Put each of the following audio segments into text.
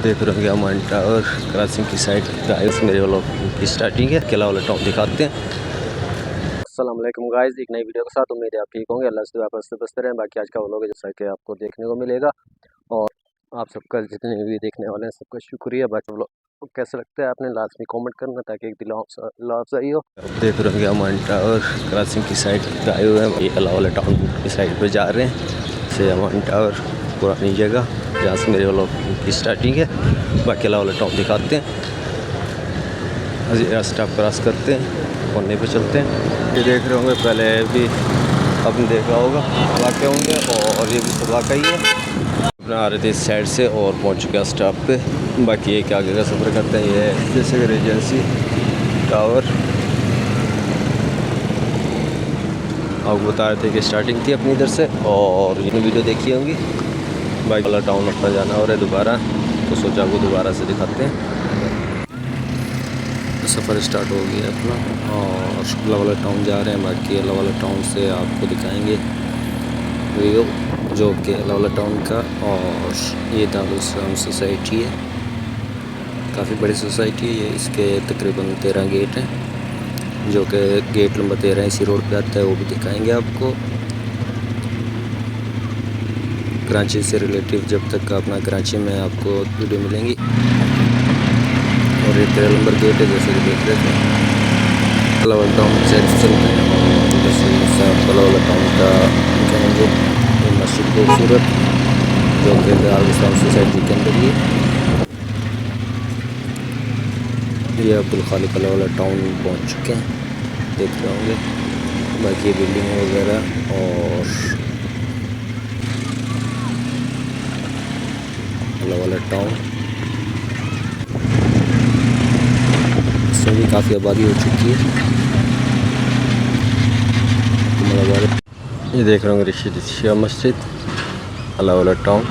देख रहे होंगे अमान टावर क्रॉसिंग की साइड गाइस मेरे व्लॉग की स्टार्टिंग है। किला वाला टाउन दिखाते हैं। अस्सलाम वालेकुम गाइस, एक नई वीडियो के साथ उम्मीद है आप ठीक होंगे। अल्लाह से वापस से बसते रहें। बाकी आज का व्लॉग है जैसा कि आपको देखने को मिलेगा और आप सबका जितने भी देखने वाले हैं सबका शुक्रिया। बाकी व्लॉग कैसा लगता है आपने लाजमी कमेंट करना ताकि एक दिल अफजाई हो। देख रहे होंगे अमान टावर क्रॉसिंग की साइड आए हुए हैं। ये किला वाला टाउन की साइड पर जा रहे हैं। से अमान टावर पुरानी जगह जहाँ से मेरे व्लॉग की स्टार्टिंग है। बाकी किला वाला टाउन दिखाते हैं। रास्ता क्रॉस करते हैं, कोने पे चलते हैं। ये देख रहे होंगे पहले भी आपने देखा होगा वाक़ होंगे और ये भी सब वाक़ ही है। अपना आ रहे थे इस साइड से और पहुंच चुके हैं स्टॉप पे। बाकी एक आगे का सफ़र करते हैं। ये है जैसे कि रेजेंसी टावर आपको बता रहे थे कि स्टार्टिंग थी अपनी इधर से और ये वीडियो देखी होंगी। बाइक वाला टाउन अपना जाना हो रहा है दोबारा, तो सोचा आपको दोबारा से दिखाते हैं। सफ़र स्टार्ट हो गया अपना और अल्लाह वाला टाउन जा रहे हैं। बाकी अल्लाह वाला टाउन से आपको दिखाएंगे व्यू जो कि अल्लाह वाला टाउन का। और ये दारुल इस्लाम सोसाइटी है, काफ़ी बड़ी सोसाइटी है ये। इसके तकरीबन 13 गेट हैं जो कि गेट नंबर 13 इसी रोड पे आता है, वो भी दिखाएंगे आपको। कराची से रिलेटिव जब तक अपना कराची में आपको वीडियो मिलेंगी। और ये 13 नंबर गेट है जैसे कि देख रहे थे। अल्लाह वाला टाउन साइड से चलते हैं और जैसे अल्लाह वाला टाउन का दिखाएंगे। ये मस्जिद खूबसूरत जो कि दारुल इस्लाम सोसाइटी के अंदर ही ये अब्दुल खालिक अल्लाह वाला टाउन पहुँच चुके हैं, देख रहे होंगे। बाकी बिल्डिंग वगैरह और अल्लाह वाला टाउन इसमें भी काफ़ी आबादी हो चुकी है। ये देख रहे होंगे शिया मस्जिद अल्लाह वाला टाउन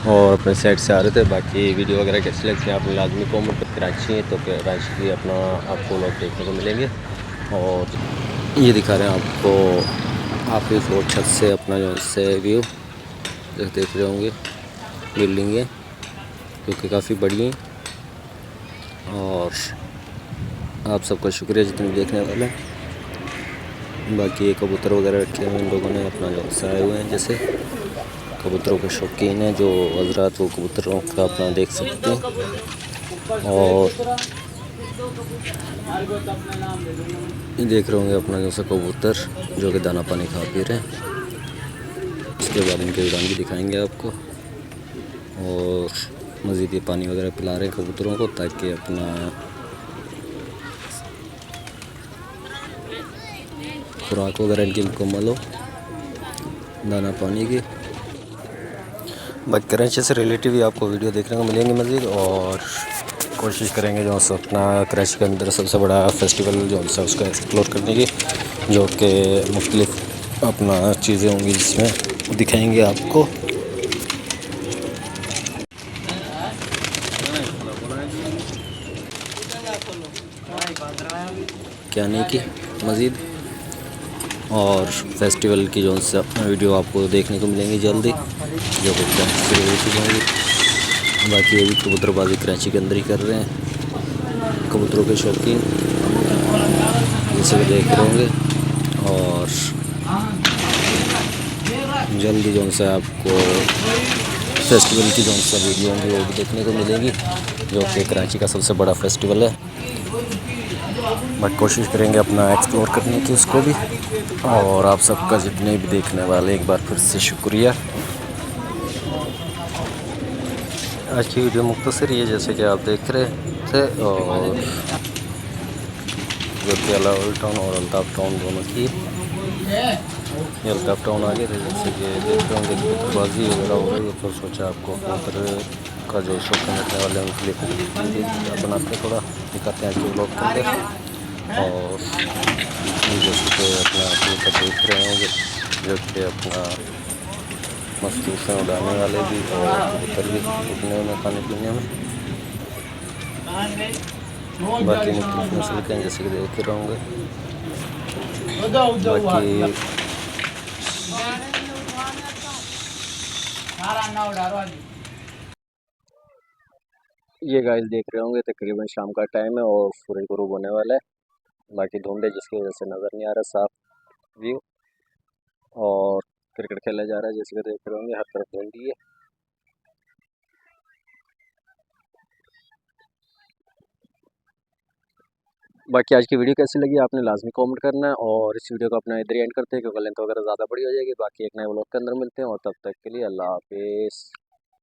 और अपने साइड से आ रहे थे। बाकी वीडियो वगैरह कैसे लगती है आपने लाजमी कमेंट पर। कराची है तो कराची की अपना आपको लोग देखने को मिलेंगे। और ये दिखा रहे हैं आपको आखिरी फ्लोर छत से अपना जो इससे व्यू देख रहे होंगे। बिल्डिंग है जो कि काफ़ी बड़ी हैं और आप सबका शुक्रिया जितने देखने वाले हैं। बाकी ये कबूतर वगैरह रखे हुए इन लोगों ने अपना जो आए हुए हैं। जैसे कबूतरों के शौकीन हैं जो हजरात वो कबूतरों का अपना देख सकते हैं। और ये देख रहे होंगे अपना जैसा कबूतर जो कि दाना पानी खा पी रहे हैं। इसके बाद इनके उड़ान भी दिखाएंगे आपको और मज़ीद ये पानी वगैरह पिला रहे हैं कबूतरों को ताकि अपना खुराक वगैरह इनकी मुकम्मल हो, दाना पानी की। बाकी कराची से रिलेटिव ही आपको वीडियो देखने को मिलेंगे मज़ीद। और कोशिश करेंगे जो है अपना कराची के अंदर सबसे बड़ा फेस्टिवल जो है उसको एक्सप्लोर करने की, जो कि मुख्तलिफ अपना चीज़ें होंगी जिसमें दिखाएंगे आपको। क्या नहीं की मज़ीद और फेस्टिवल की जो है वीडियो आपको देखने को मिलेंगी जल्दी, जो कि कराची से रिलेटेड होंगी। बाकी ये भी कबूतरबाजी कराची के अंदर ही कर रहे हैं कबूतरों के शौकीन, जैसे कि देख रहे होंगे। और जल्दी जो है आपको फेस्टिवल की जो है वीडियो होंगी वो भी देखने को मिलेगी, जो कि कराची का सबसे बड़ा फेस्टिवल है। बट कोशिश करेंगे अपना एक्सप्लोर करने की उसको भी। और आप सबका जितने भी देखने वाले एक बार फिर से शुक्रिया। आज की वीडियो मुख्तसर ही है जैसे कि आप देख रहे थे। और जो कि अल्लाह वाला टाउन और अल्ताफ़ टाउन दोनों की, ये अल्ताफ़ टाउन आगे थे जैसे कि देख रहे होंगे कबूतरबाजी वगैरह हो रही है। तो सोचा आपको कबूतर का जो शौकीन रखने वाले हैं उनके लिए बनाते थोड़ा दिखाते हैं आज के लोग करते। और जैसे कि अपना कबूतर देख रहे होंगे जो कि अपना मखसूस हैं उड़ाने वाले भी और कबूतर भी उड़ने में खाने पीने में। बाकी मुख्तलिफ नस्ल के हैं जैसे कि देख रहे होंगे। बाकी ये गाइस देख रहे होंगे तकरीबन शाम का टाइम है और सूरज गुरूब होने वाला है। बाकी धुंध है जिसकी वजह से नज़र नहीं आ रहा साफ व्यू। और क्रिकेट खेला जा रहा है जैसे कि देख रहे होंगे हर तरफ धुंध ही है। बाकी आज की वीडियो कैसी लगी आपने लाजमी कमेंट करना है, और इस वीडियो को अपना इधर एंड करते हैं क्योंकि लेंथ वगैरह ज़्यादा बड़ी हो जाएगी। बाकी एक नए व्लॉग के अंदर मिलते हैं और तब तक के लिए अल्लाह हाफिज़।